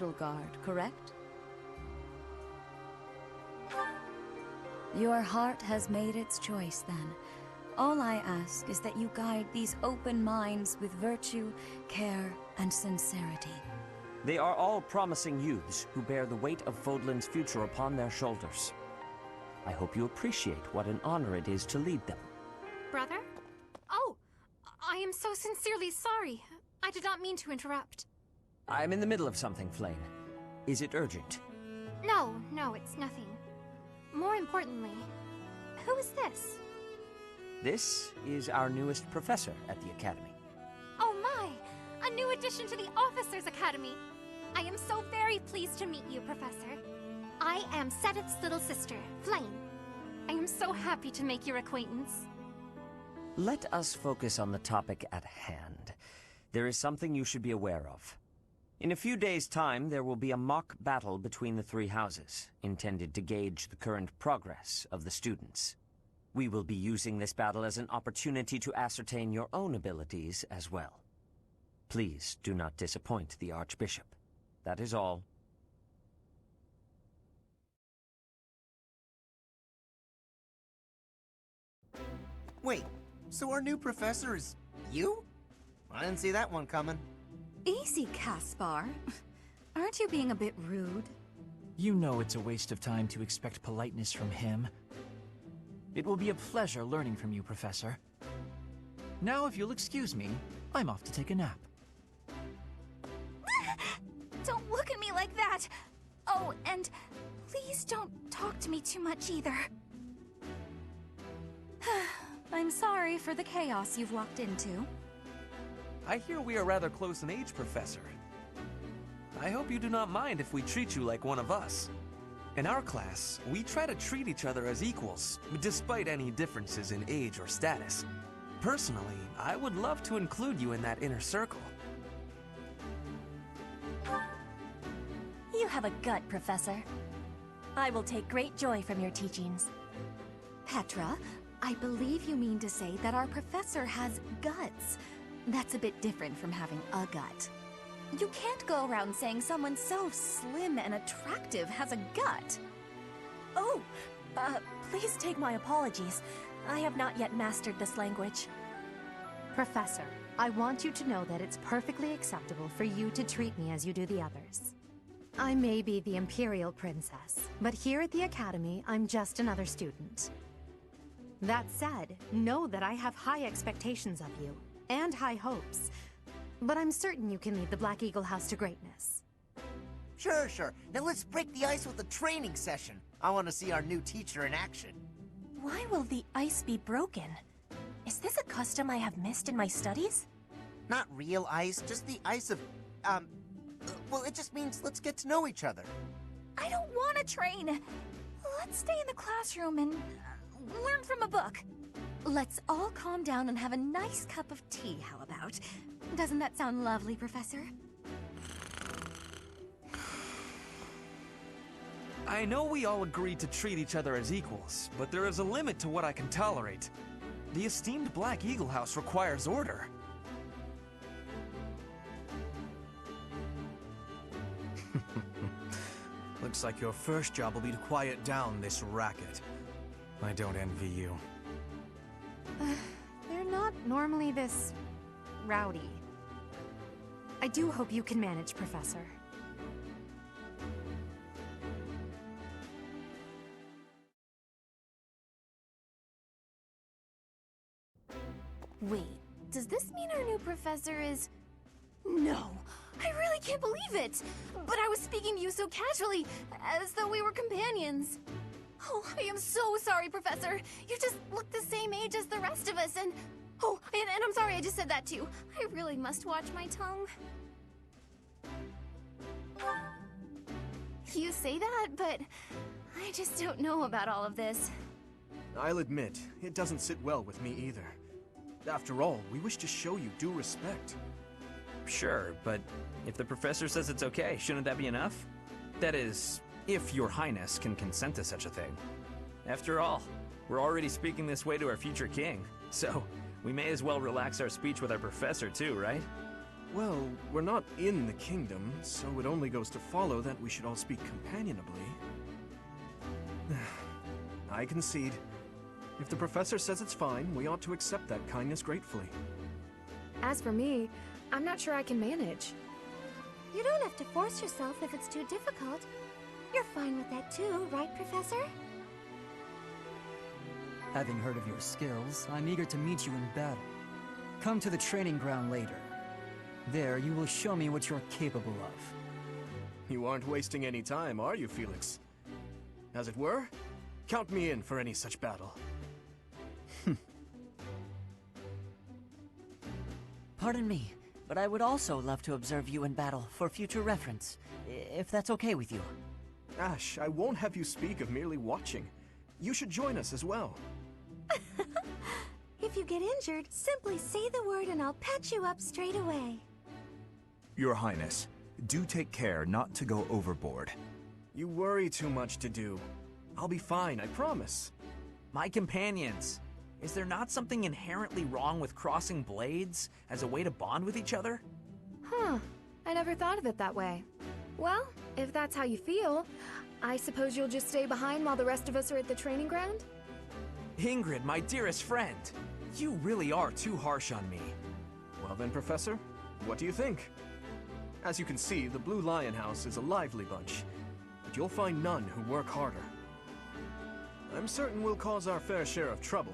Battle Guard, correct? Your heart has made its choice, then. All I ask is that you guide these open minds with virtue, care, and sincerity. They are all promising youths who bear the weight of Fodlan's future upon their shoulders. I hope you appreciate what an honor it is to lead them. Brother? Oh, I am so sincerely sorry. I did not mean to interrupt. I'm in the middle of something, Flame. Is it urgent? No, it's nothing. More importantly, who is this? This is our newest professor at the Academy. Oh my! A new addition to the Officers' Academy! I am so very pleased to meet you, Professor. I am Sedith's little sister, Flame. I am so happy to make your acquaintance. Let us focus on the topic at hand. There is something you should be aware of. In a few days' time, there will be a mock battle between the three houses, intended to gauge the current progress of the students. We will be using this battle as an opportunity to ascertain your own abilities as well. Please do not disappoint the Archbishop. That is all. Wait, so our new professor is you? I didn't see that one coming. Easy, Caspar. Aren't you being a bit rude? You know it's a waste of time to expect politeness from him. It will be a pleasure learning from you, Professor. Now, if you'll excuse me, I'm off to take a nap. Don't look at me like that! Oh, and please don't talk to me too much either. I'm sorry for the chaos you've walked into. I hear we are rather close in age, Professor. I hope you do not mind if we treat you like one of us. In our class, we try to treat each other as equals, despite any differences in age or status. Personally, I would love to include you in that inner circle. You have a gut, Professor. I will take great joy from your teachings. Petra, I believe you mean to say that our professor has guts. That's a bit different from having a gut. You can't go around saying someone so slim and attractive has a gut. Oh, please take my apologies. I have not yet mastered this language. Professor, I want you to know that it's perfectly acceptable for you to treat me as you do the others. I may be the Imperial Princess, but here at the Academy, I'm just another student. That said, know that I have high expectations of you, and high hopes, but I'm certain you can lead the Black Eagle House to greatness. Sure. Now let's break the ice with a training session. I want to see our new teacher in action. Why will the ice be broken? Is this a custom I have missed in my studies? Not real ice, just the ice of, well, it just means let's get to know each other. I don't want to train! Let's stay in the classroom and learn from a book. Let's all calm down and have a nice cup of tea, how about? Doesn't that sound lovely, Professor? I know we all agreed to treat each other as equals, but there is a limit to what I can tolerate. The esteemed Black Eagle House requires order. Looks like your first job will be to quiet down this racket. I don't envy you. They're not normally this rowdy. I do hope you can manage, Professor. Wait, does this mean our new professor is... No, I really can't believe it! But I was speaking to you so casually, as though we were companions. Oh, I am so sorry, Professor. You just look the same age as the rest of us, and... Oh, and I'm sorry I just said that too. I really must watch my tongue. You say that, but I just don't know about all of this. I'll admit, it doesn't sit well with me either. After all, we wish to show you due respect. Sure, but if the professor says it's okay, shouldn't that be enough? That is, if your highness can consent to such a thing. After all, we're already speaking this way to our future king, so we may as well relax our speech with our professor too, right? Well, we're not in the kingdom, so it only goes to follow that we should all speak companionably. I concede. If the professor says it's fine, we ought to accept that kindness gratefully. As for me, I'm not sure I can manage. You don't have to force yourself if it's too difficult. You're fine with that too, right, Professor? Having heard of your skills, I'm eager to meet you in battle. Come to the training ground later. There, you will show me what you're capable of. You aren't wasting any time, are you, Felix? As it were, count me in for any such battle. Pardon me, but I would also love to observe you in battle for future reference, if that's okay with you. Ash, I won't have you speak of merely watching. You should join us as well. If you get injured, simply say the word and I'll patch you up straight away. Your Highness, do take care not to go overboard. You worry too much to do. I'll be fine, I promise. My companions, is there not something inherently wrong with crossing blades as a way to bond with each other? Huh. I never thought of it that way. Well, if that's how you feel, I suppose you'll just stay behind while the rest of us are at the training ground? Ingrid, my dearest friend, you really are too harsh on me. Well then, Professor, what do you think? As you can see, the Blue Lion House is a lively bunch, but you'll find none who work harder. I'm certain we'll cause our fair share of trouble,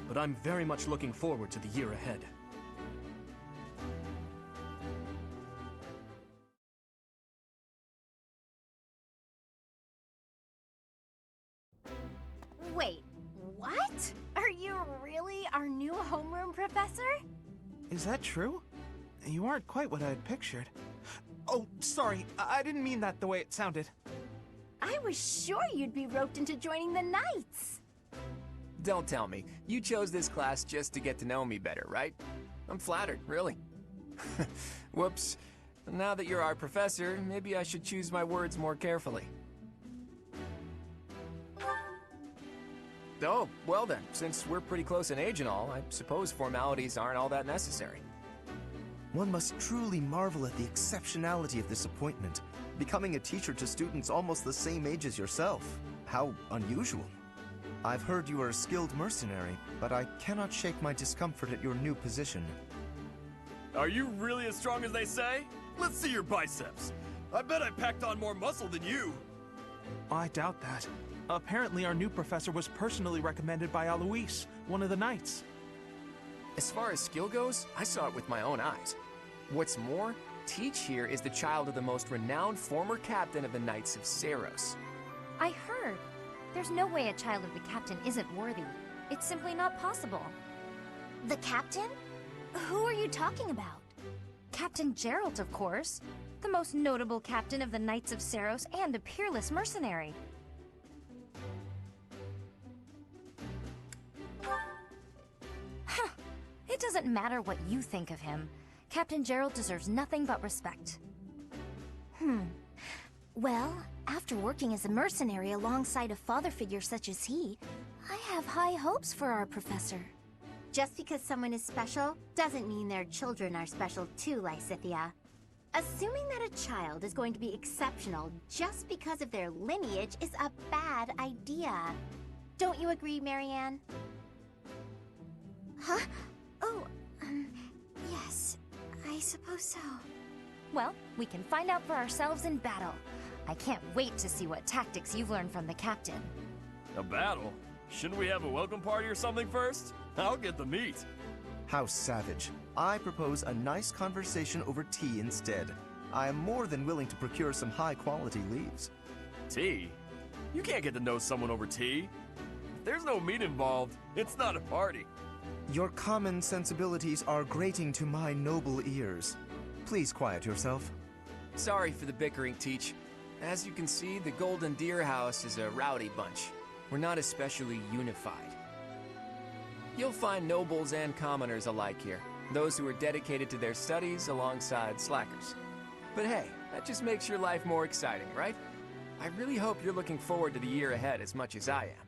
but I'm very much looking forward to the year ahead. Wait, what? Are you really our new homeroom professor? Is that true? You aren't quite what I had pictured. Oh, sorry, I didn't mean that the way it sounded. I was sure you'd be roped into joining the Knights. Don't tell me. You chose this class just to get to know me better, right? I'm flattered, really. Whoops. Now that you're our professor, maybe I should choose my words more carefully. Oh, well then, since we're pretty close in age and all, I suppose formalities aren't all that necessary. One must truly marvel at the exceptionality of this appointment. Becoming a teacher to students almost the same age as yourself. How unusual. I've heard you are a skilled mercenary, but I cannot shake my discomfort at your new position. Are you really as strong as they say? Let's see your biceps. I bet I packed on more muscle than you. I doubt that. Apparently our new professor was personally recommended by Alois, one of the knights. As far as skill goes, I saw it with my own eyes. What's more, Teach here is the child of the most renowned former captain of the Knights of Seiros. I heard. There's no way a child of the captain isn't worthy. It's simply not possible. The captain? Who are you talking about? Captain Geralt, of course. The most notable captain of the Knights of Seiros and a peerless mercenary. Huh. It doesn't matter what you think of him. Captain Geralt deserves nothing but respect. Well, after working as a mercenary alongside a father figure such as he, I have high hopes for our professor. Just because someone is special doesn't mean their children are special too, Lysithia. Assuming that a child is going to be exceptional just because of their lineage is a bad idea. Don't you agree, Marianne? Huh? Oh, yes, I suppose so. Well, we can find out for ourselves in battle. I can't wait to see what tactics you've learned from the captain. A battle? Shouldn't we have a welcome party or something first? I'll get the meat. How savage. I propose a nice conversation over tea instead. I am more than willing to procure some high-quality leaves. Tea? You can't get to know someone over tea. If there's no meat involved, it's not a party. Your common sensibilities are grating to my noble ears. Please quiet yourself. Sorry for the bickering, Teach. As you can see, the Golden Deer House is a rowdy bunch. We're not especially unified. You'll find nobles and commoners alike here. Those who are dedicated to their studies alongside slackers. But hey, that just makes your life more exciting, right? I really hope you're looking forward to the year ahead as much as I am.